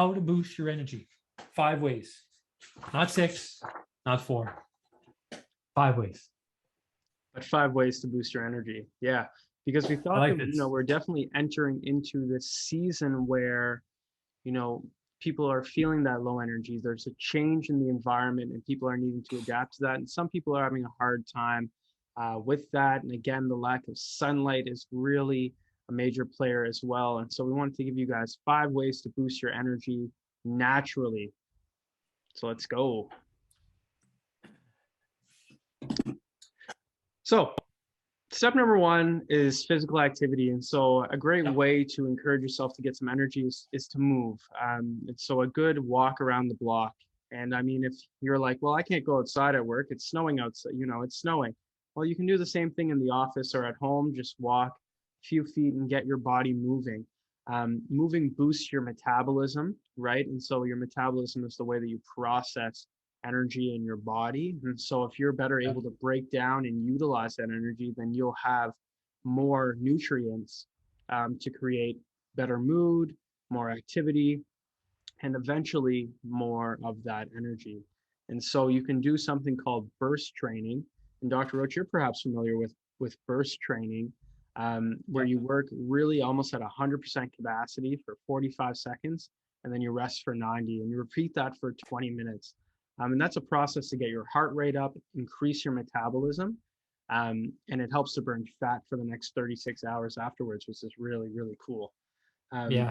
how to boost your energy. 5 ways, not 6, not 4, 5 ways. But 5 ways to boost your energy. Yeah. Because we I thought like that, this. we're definitely entering into this season where, people are feeling that low energy. There's a change in the environment and people are needing to adapt to that. And some people are having a hard time with that. And again, the lack of sunlight is really a major player as well. And so we wanted to give you guys 5 ways to boost your energy naturally. So let's go. So step number 1 is physical activity. And so a great way to encourage yourself to get some energy is to move. And so a good walk around the block. And I mean, if you're like, well, I can't go outside at work, it's snowing outside, it's snowing. Well, you can do the same thing in the office or at home. Just walk a few feet and get your body moving. Moving boosts your metabolism, right? And so your metabolism is the way that you process energy in your body. And so if you're better able to break down and utilize that energy, then you'll have more nutrients to create better mood, more activity, and eventually more of that energy. And so you can do something called burst training. And Dr. Roach, you're perhaps familiar with burst training, where you work really almost at 100% capacity for 45 seconds, and then you rest for 90, and you repeat that for 20 minutes. And that's a process to get your heart rate up, increase your metabolism, and it helps to burn fat for the next 36 hours afterwards, which is really, really cool.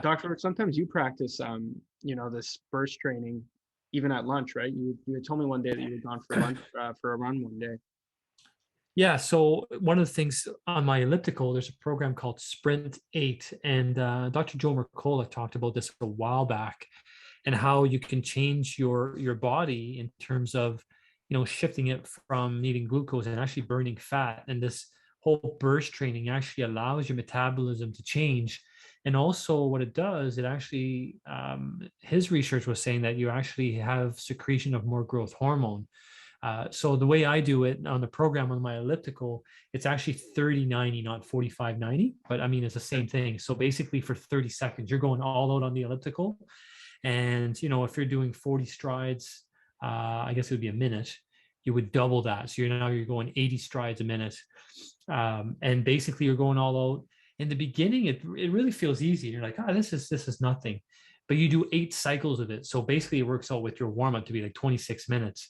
Dr. Sometimes you practice, this burst training even at lunch, right? You had told me one day that you had gone for lunch for a run one day. Yeah. So one of the things on my elliptical, there's a program called Sprint 8, and Dr. Joe Mercola talked about this a while back, and how you can change your body in terms of, shifting it from needing glucose and actually burning fat. And this whole burst training actually allows your metabolism to change. And also what it does, it actually, his research was saying that you actually have secretion of more growth hormone. So the way I do it on the program on my elliptical, it's actually 30-90, not 45-90, but I mean, it's the same thing. So basically for 30 seconds, you're going all out on the elliptical. And, if you're doing 40 strides, I guess it would be a minute, you would double that. So you're going 80 strides a minute. And basically you're going all out. In the beginning, it really feels easy. You're like, this is nothing. But you do 8 cycles of it. So basically it works out with your warm up to be like 26 minutes.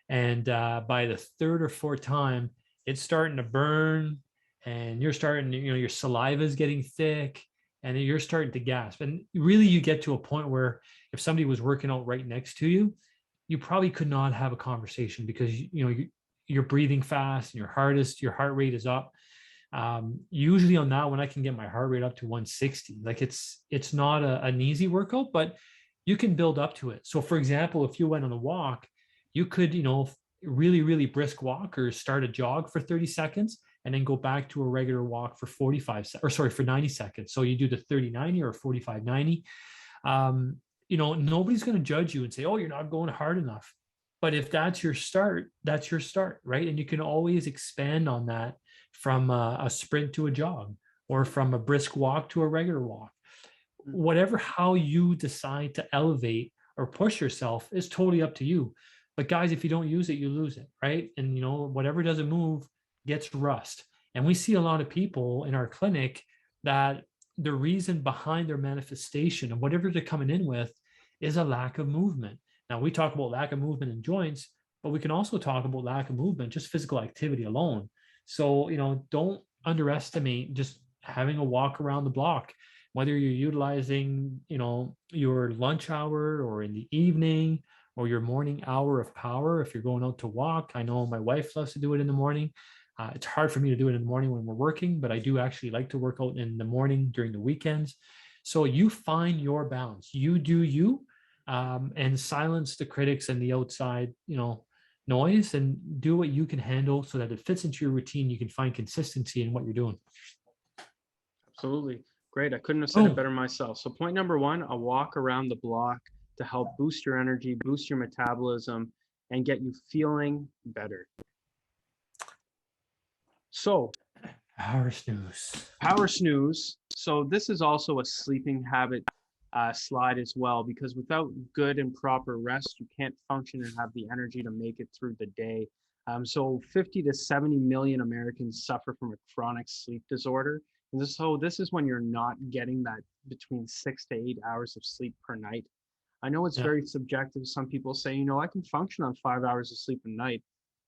And by the 3rd or 4th time, it's starting to burn, and you're starting, your saliva is getting thick, and you're starting to gasp. And really, you get to a point where if somebody was working out right next to you, you probably could not have a conversation, because you're breathing fast and your heart rate is up. Usually on that one, I can get my heart rate up to 160. Like it's not an easy workout, but you can build up to it. So for example, if you went on a walk, you could, really, really brisk walk, or start a jog for 30 seconds and then go back to a regular walk for for 90 seconds. So you do the 30-90 or 45-90. Nobody's going to judge you and say, oh, you're not going hard enough. But if that's your start, right? And you can always expand on that from a sprint to a jog, or from a brisk walk to a regular walk. Whatever, how you decide to elevate or push yourself is totally up to you. But guys, if you don't use it, you lose it, right? And whatever doesn't move gets rust. And we see a lot of people in our clinic that the reason behind their manifestation of whatever they're coming in with is a lack of movement. Now, we talk about lack of movement in joints, but we can also talk about lack of movement, just physical activity alone. So, don't underestimate just having a walk around the block, whether you're utilizing, your lunch hour, or in the evening, or your morning hour of power. If you're going out to walk, I know my wife loves to do it in the morning. It's hard for me to do it in the morning when we're working, but I do actually like to work out in the morning during the weekends. So you find your balance, you do you, and silence the critics and the outside, noise, and do what you can handle so that it fits into your routine. You can find consistency in what you're doing. Absolutely. Great. I couldn't have said it better myself. So point number 1, a walk around the block to help boost your energy, boost your metabolism, and get you feeling better. So Power snooze. Power snooze. So this is also a sleeping habit slide as well, because without good and proper rest, you can't function and have the energy to make it through the day. So 50 to 70 million Americans suffer from a chronic sleep disorder. And this is when you're not getting that between 6 to 8 hours of sleep per night. I know it's Yeah. very subjective. Some people say, I can function on 5 hours of sleep a night.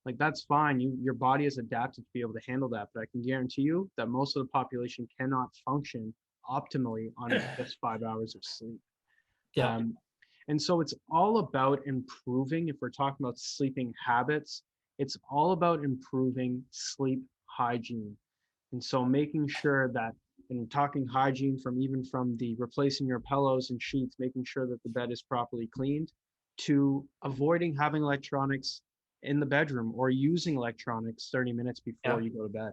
Like that's fine. Your body is adapted to be able to handle that. But I can guarantee you that most of the population cannot function optimally on just 5 hours of sleep. Yeah. Um, and so it's all about improving, if we're talking about sleeping habits, it's all about improving sleep hygiene. And so making sure that, and talking hygiene from even from the replacing your pillows and sheets, making sure that the bed is properly cleaned, to avoiding having electronics in the bedroom or using electronics 30 minutes before Yeah. you go to bed.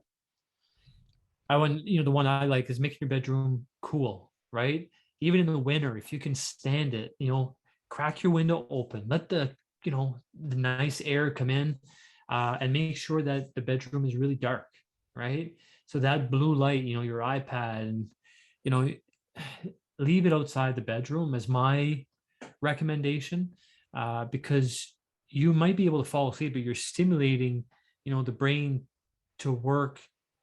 I want, the one I like is making your bedroom cool, right? Even in the winter, if you can stand it, crack your window open, let the nice air come in, and make sure that the bedroom is really dark, right? So that blue light, your iPad, and, you know, leave it outside the bedroom as my recommendation, because you might be able to fall asleep, but you're stimulating, the brain to work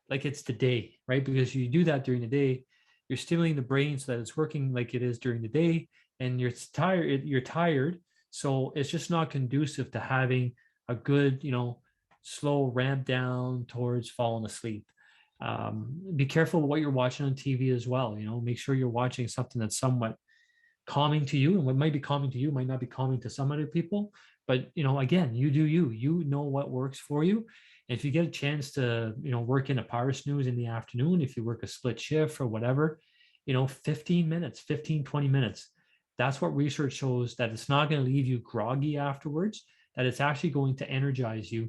like it's the day, right? Because you do that during the day, you're stimulating the brain so that it's working like it is during the day, and you're tired, so it's just not conducive to having a good, slow ramp down towards falling asleep. Be careful what you're watching on TV as well. Make sure you're watching something that's somewhat calming to you, and what might be calming to you might not be calming to some other people. But again, you do you know what works for you. And if you get a chance to work in a power snooze in the afternoon, if you work a split shift or whatever, 15 minutes, 15-20 minutes, that's what research shows, that it's not going to leave you groggy afterwards, that it's actually going to energize you.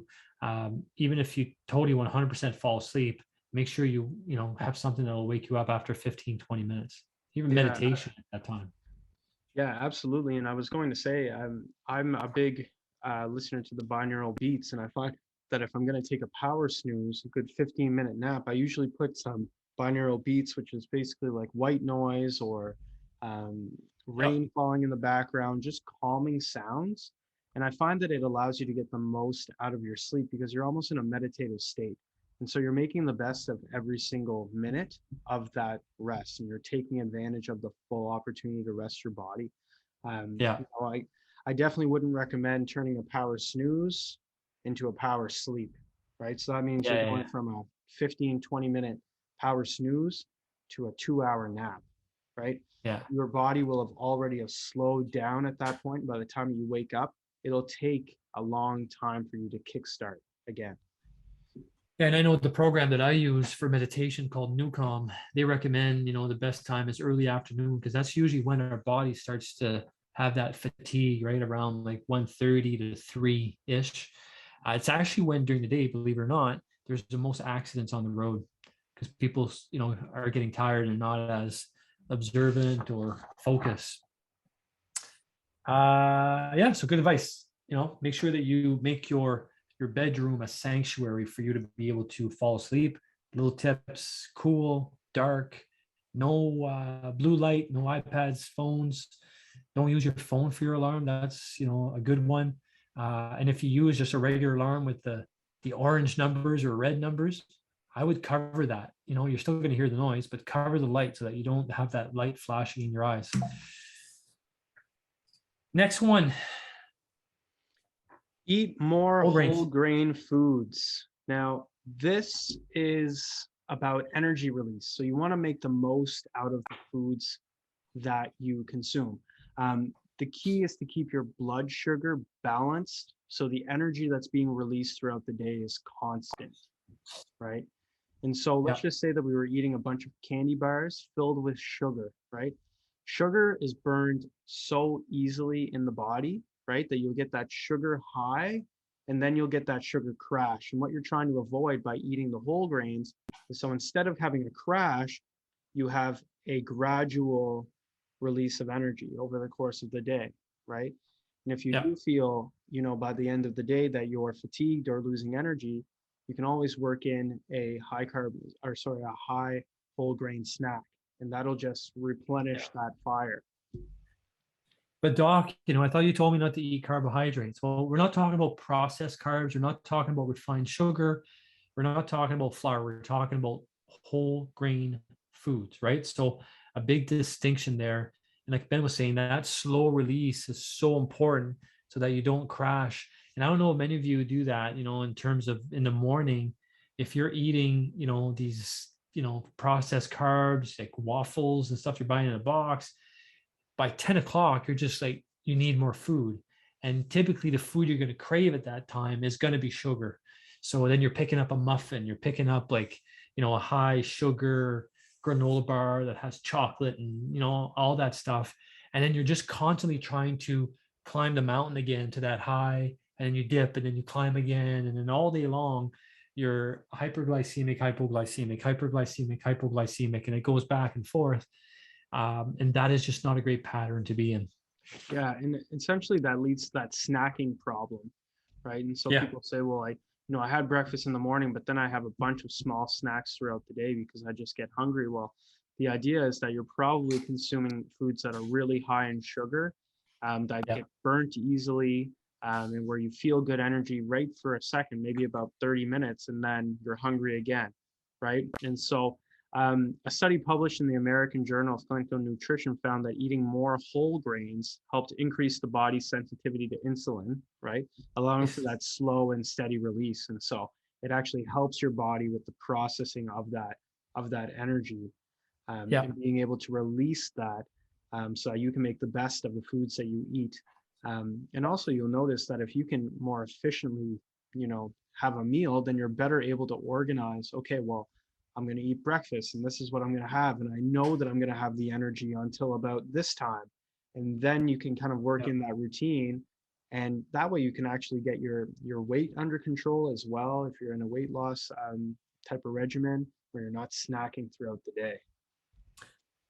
Even if you totally 100% fall asleep, make sure you have something that will wake you up after 15-20 minutes, even Yeah, meditation at that time. yeah, absolutely. And I was going to say, I'm a big listener to the binaural beats, and I find that if I'm going to take a power snooze, a good 15-minute nap, I usually put some binaural beats, which is basically like white noise or um, Yep. rain falling in the background, just calming sounds. And I find that it allows you to get the most out of your sleep because you're almost in a meditative state. And so you're making the best of every single minute of that rest, and you're taking advantage of the full opportunity to rest your body. Yeah. I definitely wouldn't recommend turning a power snooze into a power sleep, right? So that means you're Yeah. Yeah. going Yeah. from a 15, 20-minute power snooze to a 2-hour nap, right? Yeah. Your body will have already have slowed down at that point. By the time you wake up, it'll take a long time for you to kickstart again. Yeah, and I know the program that I use for meditation called Newcom, they recommend, the best time is early afternoon, because that's usually when our body starts to have that fatigue, right around like 1:30 to 3-ish. It's actually when during the day, believe it or not, there's the most accidents on the road, because people, are getting tired and not as observant or focused. Yeah, so good advice. Make sure that you make your bedroom a sanctuary for you to be able to fall asleep. Little tips: cool, dark, no blue light, no iPads, phones. Don't use your phone for your alarm. That's a good one. And if you use just a regular alarm with the orange numbers or red numbers, I would cover that. You're still going to hear the noise, but cover the light so that you don't have that light flashing in your eyes. Next one. Eat more Whole whole grains. grain foods. Now, this is about energy release. So you want to make the most out of the foods that you consume. The key is to keep your blood sugar balanced so the energy that's being released throughout the day is constant, right? And so let's Yeah. just say that we were eating a bunch of candy bars filled with sugar, right? Sugar is burned so easily in the body, right? That you'll get that sugar high and then you'll get that sugar crash. And what you're trying to avoid by eating the whole grains is, so instead of having a crash, you have a gradual release of energy over the course of the day, right? And if you Yeah. do feel, by the end of the day that you're fatigued or losing energy, you can always work in a high carb, or sorry, a high whole grain snack, and that'll just Yeah. replenish that fire. But doc, I thought you told me not to eat carbohydrates. Well, we're not talking about processed carbs. We're not talking about refined sugar. We're not talking about flour. We're talking about whole grain foods, right? So a big distinction there. And like Ben was saying, that slow release is so important so that you don't crash. And I don't know if many of you do that, in terms of in the morning, if you're eating, these, processed carbs like waffles and stuff you're buying in a box, by 10 o'clock, you're just like, you need more food. And typically, the food you're going to crave at that time is going to be sugar. So then you're picking up a muffin, you're picking up like, a high sugar granola bar that has chocolate and, all that stuff. And then you're just constantly trying to climb the mountain again to that high. And then you dip and then you climb again. And then all day long, you're hyperglycemic, hypoglycemic, hyperglycemic, hypoglycemic, and it goes back and forth. And that is just not a great pattern to be in. Yeah, and essentially that leads to that snacking problem, right? And so Yeah. people say, well, I had breakfast in the morning, but then I have a bunch of small snacks throughout the day because I just get hungry. Well, the idea is that you're probably consuming foods that are really high in sugar, that Yeah. get burnt easily, and where you feel good energy right for a second, maybe about 30 minutes, and then you're hungry again, right? And so a study published in the American Journal of Clinical Nutrition found that eating more whole grains helped increase the body's sensitivity to insulin, right? Allowing for that slow and steady release. And so it actually helps your body with the processing of that energy, Yeah. and being able to release that, so that you can make the best of the foods that you eat. And also you'll notice that if you can more efficiently, have a meal, then you're better able to organize, okay, well, I'm going to eat breakfast and this is what I'm going to have. And I know that I'm going to have the energy until about this time. And then you can kind of work Yeah. in that routine. And that way you can actually get your weight under control as well. If you're in a weight loss type of regimen where you're not snacking throughout the day.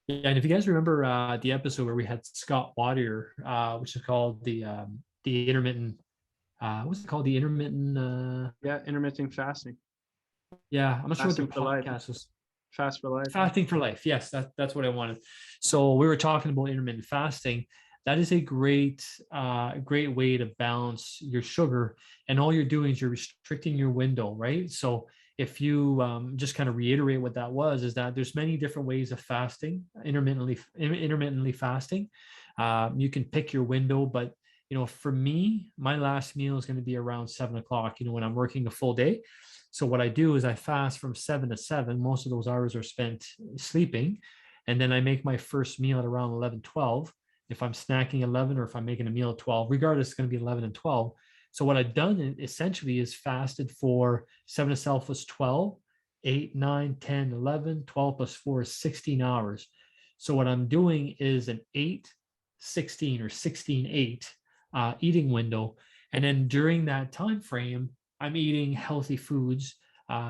Yeah. And if you guys remember the episode where we had Scott Water, which is called the intermittent, what's it called? The intermittent, Yeah, intermittent fasting, yeah, I'm not sure what the fasting for life, podcast was. fast for life. Fasting for life. Yes, that's what I wanted. So we were talking about intermittent fasting. That is a great way to balance your sugar, and all you're doing is you're restricting your window, right? So if you just kind of reiterate what that was, is that there's many different ways of fasting, intermittently fasting. You can pick your window, but for me, my last meal is going to be around 7 o'clock. When I'm working a full day. So what I do is I fast from 7 to 7. Most of those hours are spent sleeping. And then I make my first meal at around 11, 12. If I'm snacking 11 or if I'm making a meal at 12, regardless, it's going to be 11 and 12. So what I've done essentially is fasted for 7 to 12 was 12, 8, 9, 10, 11, 12 plus 4 is 16 hours. So what I'm doing is an 8, 16 or 16, 8 eating window. And then during that time frame, I'm eating healthy foods,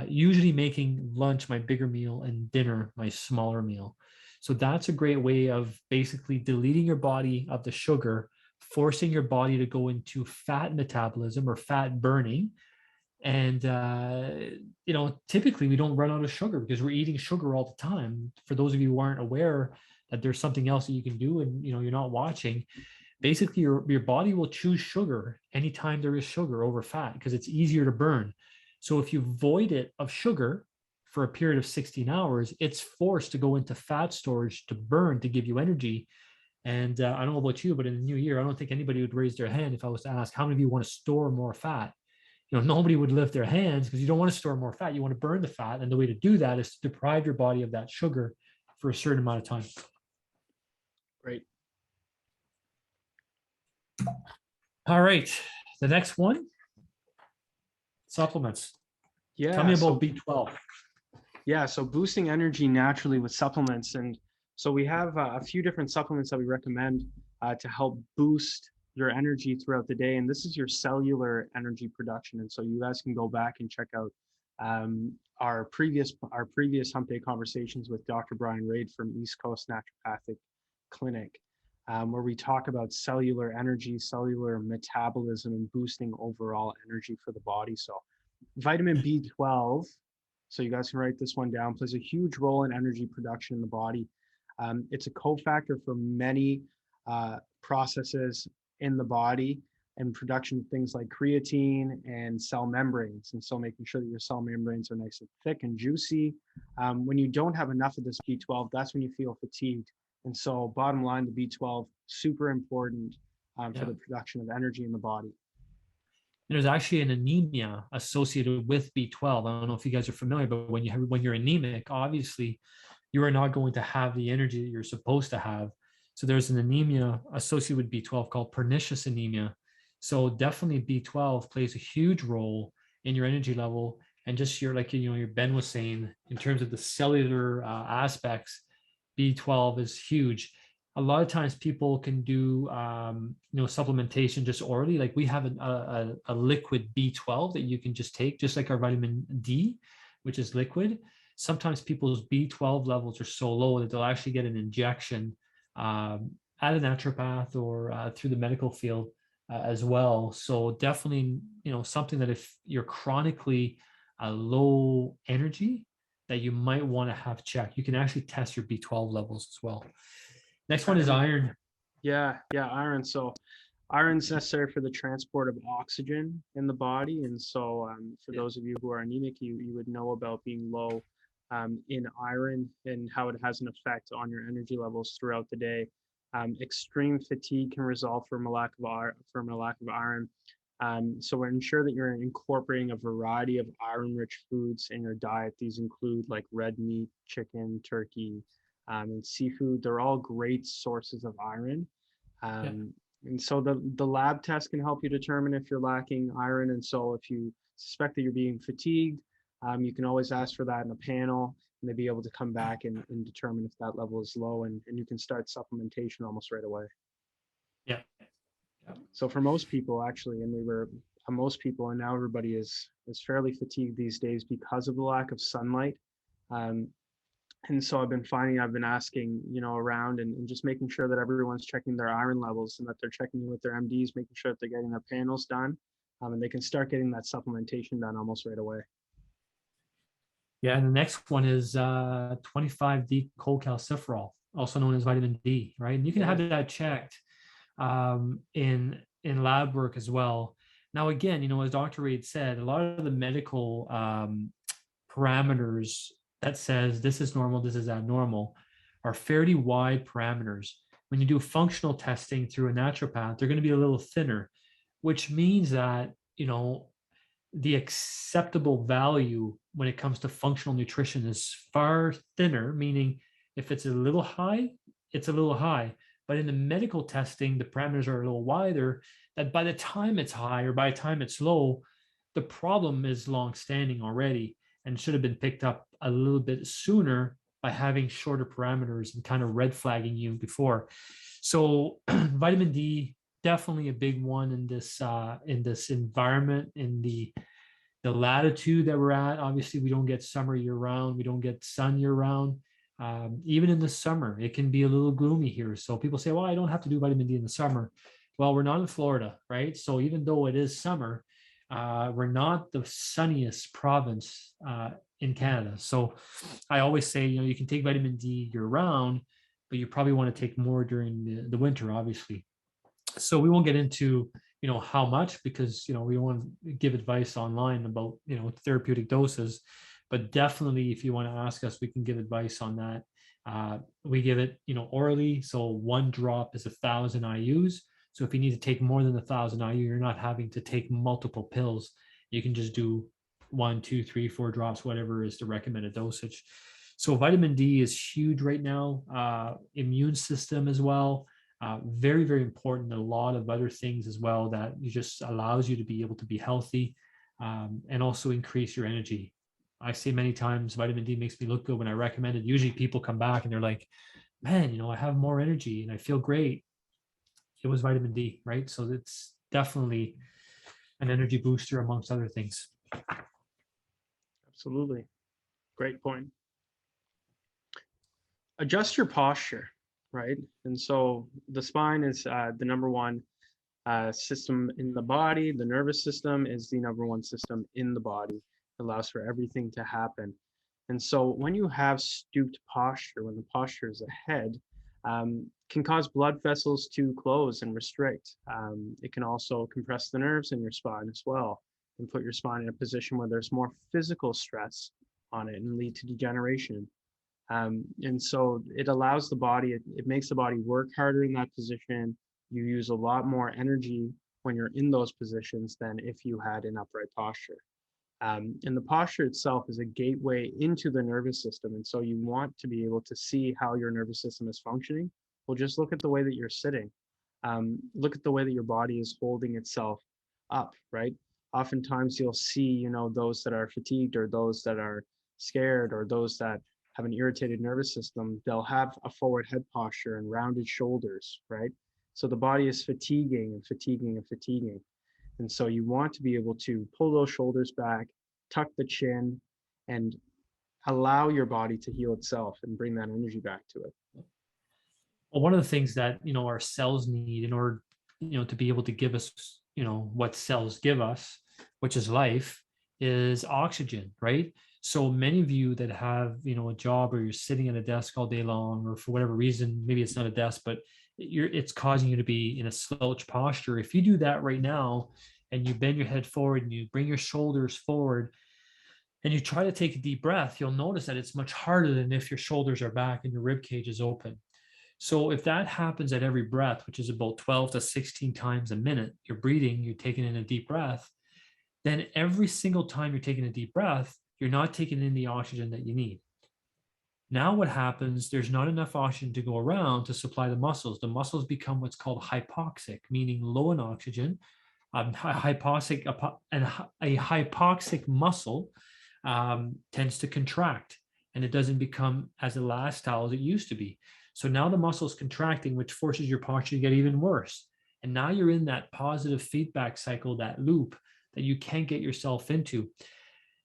usually making lunch my bigger meal and dinner my smaller meal. So that's a great way of basically deleting your body of the sugar, forcing your body to go into fat metabolism or fat burning. And, typically we don't run out of sugar because we're eating sugar all the time. For those of you who aren't aware that there's something else that you can do and, you're not watching, basically your body will choose sugar anytime there is sugar over fat because it's easier to burn. So if you void it of sugar for a period of 16 hours, it's forced to go into fat storage to burn to give you energy. And I don't know about you, but in the new year, I don't think anybody would raise their hand if I was to ask how many of you want to store more fat. Nobody would lift their hands because you don't want to store more fat. You want to burn the fat. And the way to do that is to deprive your body of that sugar for a certain amount of time. Great. All right. The next one, supplements. Tell Yeah. me So about B12. yeah, so boosting energy naturally with supplements. And so we have a few different supplements that we recommend to help boost your energy throughout the day. And this is your cellular energy production. And so you guys can go back and check out our previous Hump Day conversations with Dr. Brian Raid from East Coast Naturopathic Clinic, where we talk about cellular energy, cellular metabolism, and boosting overall energy for the body. So vitamin B12, so you guys can write this one down, plays a huge role in energy production in the body. It's a cofactor for many processes in the body and production of things like creatine and cell membranes. And so making sure that your cell membranes are nice and thick and juicy. When you don't have enough of this B12, that's when you feel fatigued. And so bottom line, the B12, super important for the production of energy in the body. There's actually an anemia associated with B12. I don't know if you guys are familiar, but when you're anemic, obviously you are not going to have the energy that you're supposed to have. So there's an anemia associated with B12 called pernicious anemia. So definitely B12 plays a huge role in your energy level, and just your Ben was saying, in terms of the cellular aspects, B12 is huge. A lot of times people can do supplementation just orally. Like we have a liquid B12 that you can just take, just like our vitamin D, which is liquid. Sometimes people's B12 levels are so low that they'll actually get an injection at a naturopath or through the medical field as well. So definitely, something that if you're chronically low energy, that you might want to have checked. You can actually test your B12 levels as well. Next one is iron. Yeah, iron. So iron's necessary for the transport of oxygen in the body. And so for those of you who are anemic, you would know about being low in iron and how it has an effect on your energy levels throughout the day. Extreme fatigue can result from a lack of iron. So ensure that you're incorporating a variety of iron-rich foods in your diet. These include like red meat, chicken, turkey, and seafood. They're all great sources of iron. And so the lab test can help you determine if you're lacking iron. And so if you suspect that you're being fatigued, you can always ask for that in a panel, and they'll be able to come back and determine if that level is low, and you can start supplementation almost right away. Yeah. So for most people, actually, and most people, and now everybody is fairly fatigued these days because of the lack of sunlight. And so I've been asking, around and just making sure that everyone's checking their iron levels and that they're checking with their MDs, making sure that they're getting their panels done, and they can start getting that supplementation done almost right away. Yeah, and the next one is 25D cholecalciferol, also known as vitamin D, right? And you can have that checked in lab work as well. Now, again, as Dr. Reid said, a lot of the medical parameters that says this is normal, this is abnormal, are fairly wide parameters. When you do functional testing through a naturopath, they're going to be a little thinner, which means that, the acceptable value when it comes to functional nutrition is far thinner, meaning if it's a little high, it's a little high. But in the medical testing, the parameters are a little wider, that by the time it's high or by the time it's low, the problem is long-standing already and should have been picked up a little bit sooner by having shorter parameters and kind of red flagging you before. So vitamin D, definitely a big one in this environment, in the latitude that we're at. Obviously, we don't get summer year round. We don't get sun year round. Even in the summer, it can be a little gloomy here. So people say, well, I don't have to do vitamin D in the summer. Well, we're not in Florida, right? So even though it is summer, we're not the sunniest province in Canada. So I always say, you can take vitamin D year round, but you probably want to take more during the winter, obviously. So we won't get into how much, because we don't want to give advice online about therapeutic doses, but definitely if you want to ask us, we can give advice on that. We give it orally, so 1 drop is 1,000 IUs. So if you need to take more than 1,000 IU, you're not having to take multiple pills. You can just do 1, 2, 3, 4 drops, whatever is the recommended dosage. So vitamin D is huge right now. Immune system as well. Very, very important. A lot of other things as well that just allows you to be able to be healthy, and also increase your energy. I say many times, vitamin D makes me look good when I recommend it. Usually people come back and they're like, man, I have more energy and I feel great. It was vitamin D, right? So it's definitely an energy booster amongst other things. Absolutely. Great point. Adjust your posture, right? And so the spine is the number one system in the body. The nervous system is the number one system in the body. It allows for everything to happen. And so when you have stooped posture, when the posture is ahead, can cause blood vessels to close and restrict. It can also compress the nerves in your spine as well and put your spine in a position where there's more physical stress on it and lead to degeneration. And so it allows the body, it makes the body work harder in that position. You use a lot more energy when you're in those positions than if you had an upright posture. And the posture itself is a gateway into the nervous system. And so you want to be able to see how your nervous system is functioning. Well, just look at the way that you're sitting. Look at the way that your body is holding itself up, right? Oftentimes you'll see, you know, those that are fatigued or those that are scared or those that have an irritated nervous system, they'll have a forward head posture and rounded shoulders, right? So the body is fatiguing and fatiguing and fatiguing. And so you want to be able to pull those shoulders back, tuck the chin, and allow your body to heal itself and bring that energy back to it. Well, one of the things that, our cells need in order, to be able to give us, what cells give us, which is life, is oxygen, right? So many of you that have, a job or you're sitting at a desk all day long, or for whatever reason, maybe it's not a desk, but it's causing you to be in a slouch posture. If you do that right now and you bend your head forward and you bring your shoulders forward and you try to take a deep breath, you'll notice that it's much harder than if your shoulders are back and your rib cage is open. So if that happens at every breath, which is about 12 to 16 times a minute, you're breathing, you're taking in a deep breath, then every single time you're taking a deep breath, you're not taking in the oxygen that you need. Now what happens, there's not enough oxygen to go around to supply the muscles. The muscles become what's called hypoxic, meaning low in oxygen. Hypoxic, and a hypoxic muscle tends to contract, and it doesn't become as elastile as it used to be. So now the muscle is contracting, which forces your posture to get even worse. And now you're in that positive feedback cycle, that loop that you can't get yourself into.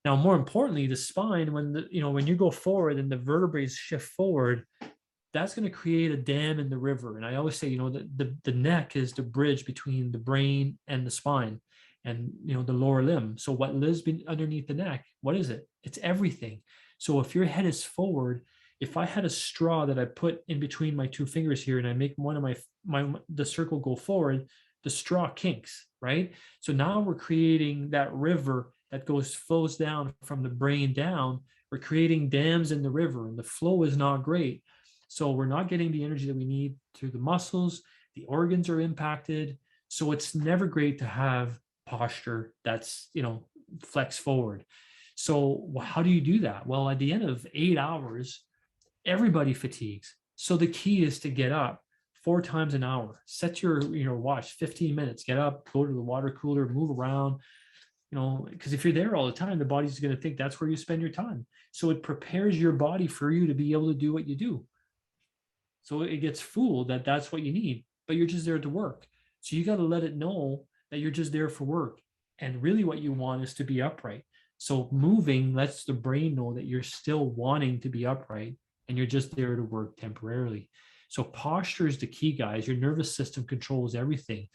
Now, more importantly, the spine, when you go forward and the vertebrae shift forward, that's going to create a dam in the river. And I always say, the neck is the bridge between the brain and the spine and, the lower limb. So what lives underneath the neck, what is it? It's everything. So if your head is forward, if I had a straw that I put in between my two fingers here and I make one of the circle go forward, the straw kinks, right? So now we're creating that river that flows down from the brain down. We're creating dams in the river and the flow is not great. So we're not getting the energy that we need through the muscles. The organs are impacted. So it's never great to have posture that's, flex forward. So how do you do that? Well, at the end of 8 hours, everybody fatigues. So the key is to get up 4 times an hour. Set your, watch 15 minutes, get up, go to the water cooler, move around, because if you're there all the time, the body's going to think that's where you spend your time. So it prepares your body for you to be able to do what you do. So it gets fooled that that's what you need, but you're just there to work. So you got to let it know that you're just there for work. And really what you want is to be upright. So moving lets the brain know that you're still wanting to be upright and you're just there to work temporarily. So posture is the key, guys. Your nervous system controls everything.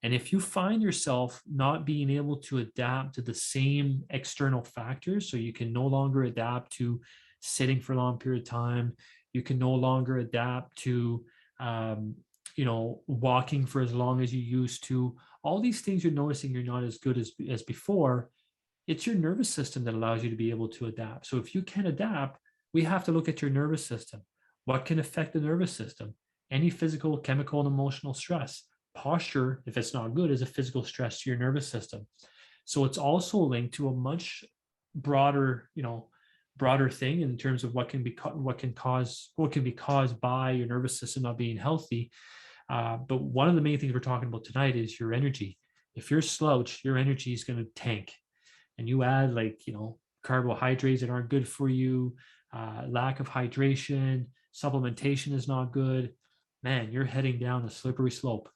And if you find yourself not being able to adapt to the same external factors, so you can no longer adapt to sitting for a long period of time, you can no longer adapt to, walking for as long as you used to, all these things you're noticing you're not as good as before, it's your nervous system that allows you to be able to adapt. So if you can adapt, we have to look at your nervous system. What can affect the nervous system? Any physical, chemical, and emotional stress. Posture, if it's not good, is a physical stress to your nervous system. So it's also linked to a much broader, broader thing in terms of what can be caused by your nervous system not being healthy. But one of the main things we're talking about tonight is your energy. If you're slouched, your energy is going to tank. And you add carbohydrates that aren't good for you, lack of hydration, supplementation is not good, man, you're heading down a slippery slope.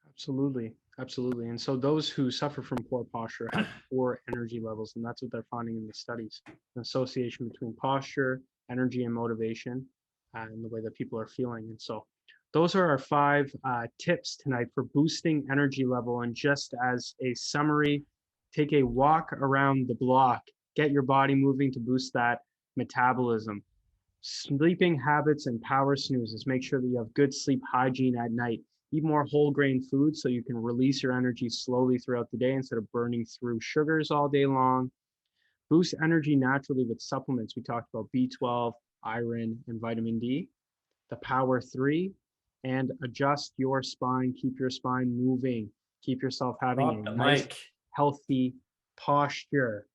Absolutely. Absolutely. And so those who suffer from poor posture have poor energy levels, and that's what they're finding in the studies, an association between posture, energy, and motivation, and the way that people are feeling. And so those are our 5 tips tonight for boosting energy level. And just as a summary, take a walk around the block, get your body moving to boost that metabolism. Sleeping habits and power snoozes. Make sure that you have good sleep hygiene at night. Eat more whole grain food so you can release your energy slowly throughout the day instead of burning through sugars all day long. Boost energy naturally with supplements. We talked about B12, iron, and vitamin D. The Power 3, and adjust your spine. Keep your spine moving. Keep yourself having Drop a the nice, mic. healthy posture.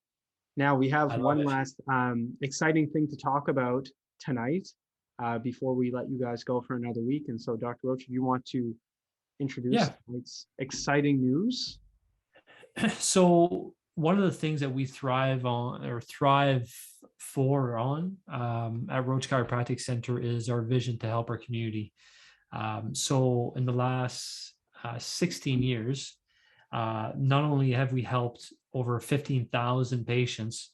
Now, we have I love one it. last exciting thing to talk about tonight before we let you guys go for another week. And so, Dr. Roach, do you want to introduce Yeah. tonight's exciting news? So one of the things that we thrive on or thrive for on at Roach Chiropractic Center is our vision to help our community. So in the last 16 years, not only have we helped over 15,000 patients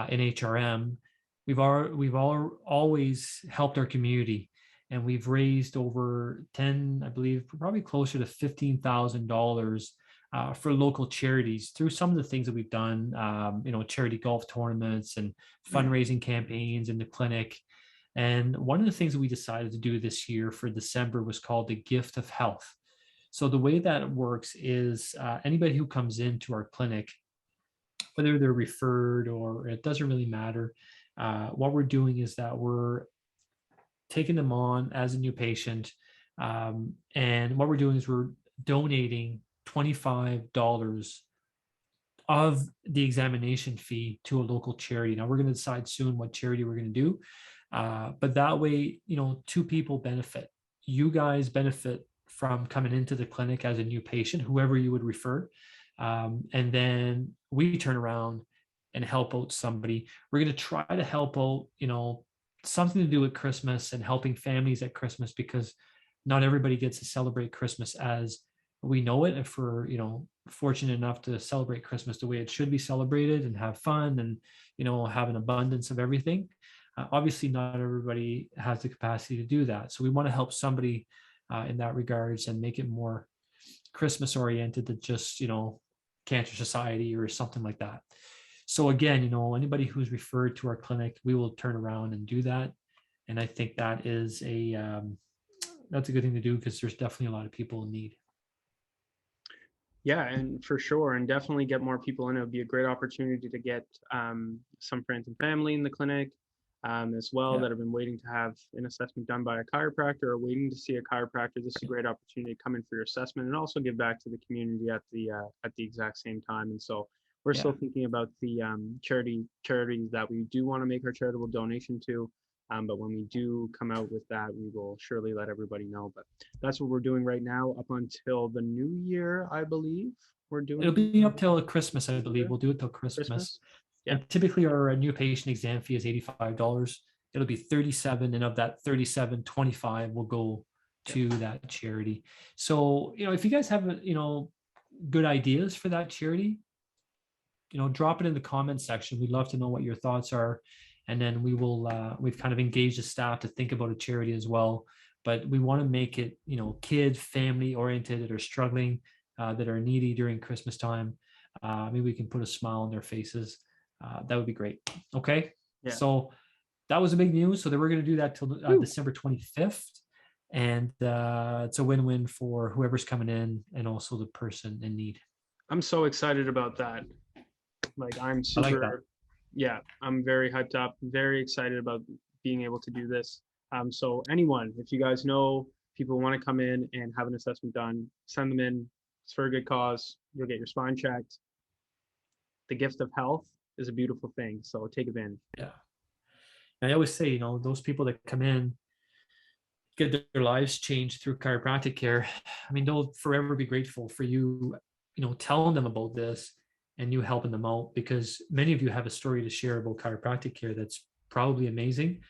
in HRM, always helped our community, and we've raised over 10, I believe, probably closer to $15,000 for local charities through some of the things that we've done, charity golf tournaments and fundraising campaigns in the clinic. And one of the things that we decided to do this year for December was called the Gift of Health. So the way that it works is anybody who comes into our clinic, whether they're referred or it doesn't really matter, what we're doing is that we're taking them on as a new patient. And what we're doing is we're donating $25 of the examination fee to a local charity. Now we're going to decide soon what charity we're going to do. But that way, two people benefit. You guys benefit from coming into the clinic as a new patient, whoever you would refer. And then we turn around and help out somebody. We're going to try to help out, something to do with Christmas and helping families at Christmas, because not everybody gets to celebrate Christmas as we know it. If we're, fortunate enough to celebrate Christmas the way it should be celebrated and have fun and, have an abundance of everything. Obviously, not everybody has the capacity to do that. So we want to help somebody in that regards and make it more Christmas oriented than just, Cancer Society or something like that. So again, anybody who's referred to our clinic, we will turn around and do that. And I think that is that's a good thing to do, because there's definitely a lot of people in need. Yeah, and for sure, and definitely get more people in. It would be a great opportunity to get some friends and family in the clinic as well that have been waiting to have an assessment done by a chiropractor or waiting to see a chiropractor. This is a great opportunity to come in for your assessment and also give back to the community at the exact same time. And so we're still thinking about the charities that we do want to make our charitable donation to. But when we do come out with that, we will surely let everybody know. But that's what we're doing right now up until the new year, I believe. It'll be up till Christmas, I believe. We'll do it till Christmas. Yeah. And typically our new patient exam fee is $85. It'll be 37, and of that 37, 25 will go to that charity. So, if you guys have, good ideas for that charity, drop it in the comments section. We'd love to know what your thoughts are. And then we've kind of engaged the staff to think about a charity as well. But we want to make it, kid, family oriented that are struggling, that are needy during Christmas time. Maybe we can put a smile on their faces. That would be great. Okay. Yeah. So that was a big news. So we're going to do that till December 25th. And it's a win-win for whoever's coming in and also the person in need. I'm so excited about that. I'm super, I like that. Yeah, I'm very hyped up, very excited about being able to do this. So anyone, if you guys know people want to come in and have an assessment done, send them in. It's for a good cause. You'll get your spine checked. The gift of health is a beautiful thing. So take advantage. Yeah. And I always say, those people that come in, get their lives changed through chiropractic care. I mean, they'll forever be grateful for you, telling them about this and you helping them out, because many of you have a story to share about chiropractic care that's probably amazing.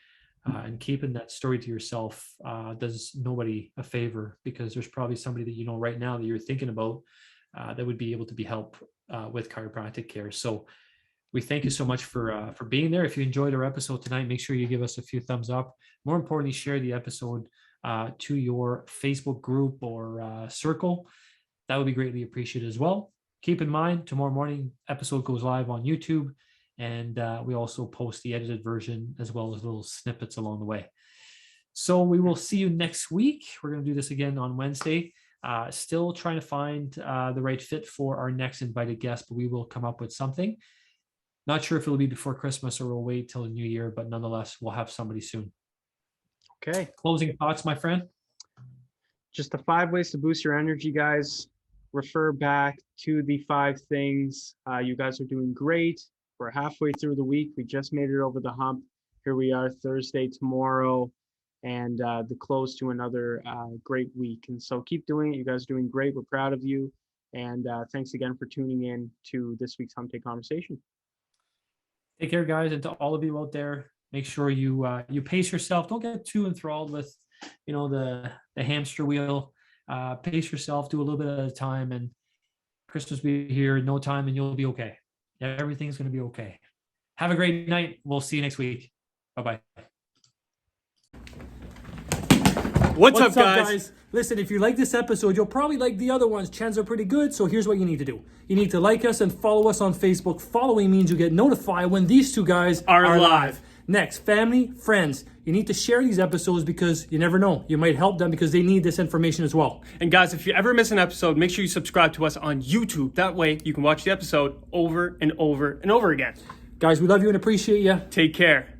And keeping that story to yourself does nobody a favor, because there's probably somebody that right now that you're thinking about that would be able to be helped with chiropractic care. So we thank you so much for being there. If you enjoyed our episode tonight, make sure you give us a few thumbs up. More importantly, share the episode to your Facebook group or circle. That would be greatly appreciated as well. Keep in mind, tomorrow morning episode goes live on YouTube, And we also post the edited version as well as little snippets along the way. So we will see you next week. We're going to do this again on Wednesday. Still trying to find the right fit for our next invited guest, but we will come up with something. Not sure if it'll be before Christmas or we'll wait till the new year, but nonetheless, we'll have somebody soon. Okay. Closing thoughts, my friend? Just the 5 ways to boost your energy, guys. Refer back to the 5 things. You guys are doing great. We're halfway through the week. We just made it over the hump. Here we are Thursday, tomorrow, and the close to another great week. And so keep doing it. You guys are doing great. We're proud of you. And thanks again for tuning in to this week's Hump Day Conversation. Take care, guys. And to all of you out there, make sure you pace yourself. Don't get too enthralled with, the hamster wheel. Pace yourself, do a little bit at a time, and Christmas will be here in no time, and you'll be okay. Everything's going to be okay. Have a great night. We'll see you next week. Bye-bye. What's up, guys? Listen, if you like this episode, you'll probably like the other ones. Chances are pretty good, so here's what you need to do. You need to like us and follow us on Facebook. Following means you get notified when these two guys are live. Next, family, friends. You need to share these episodes because you never know. You might help them because they need this information as well. And guys, if you ever miss an episode, make sure you subscribe to us on YouTube. That way you can watch the episode over and over and over again. Guys, we love you and appreciate you. Take care.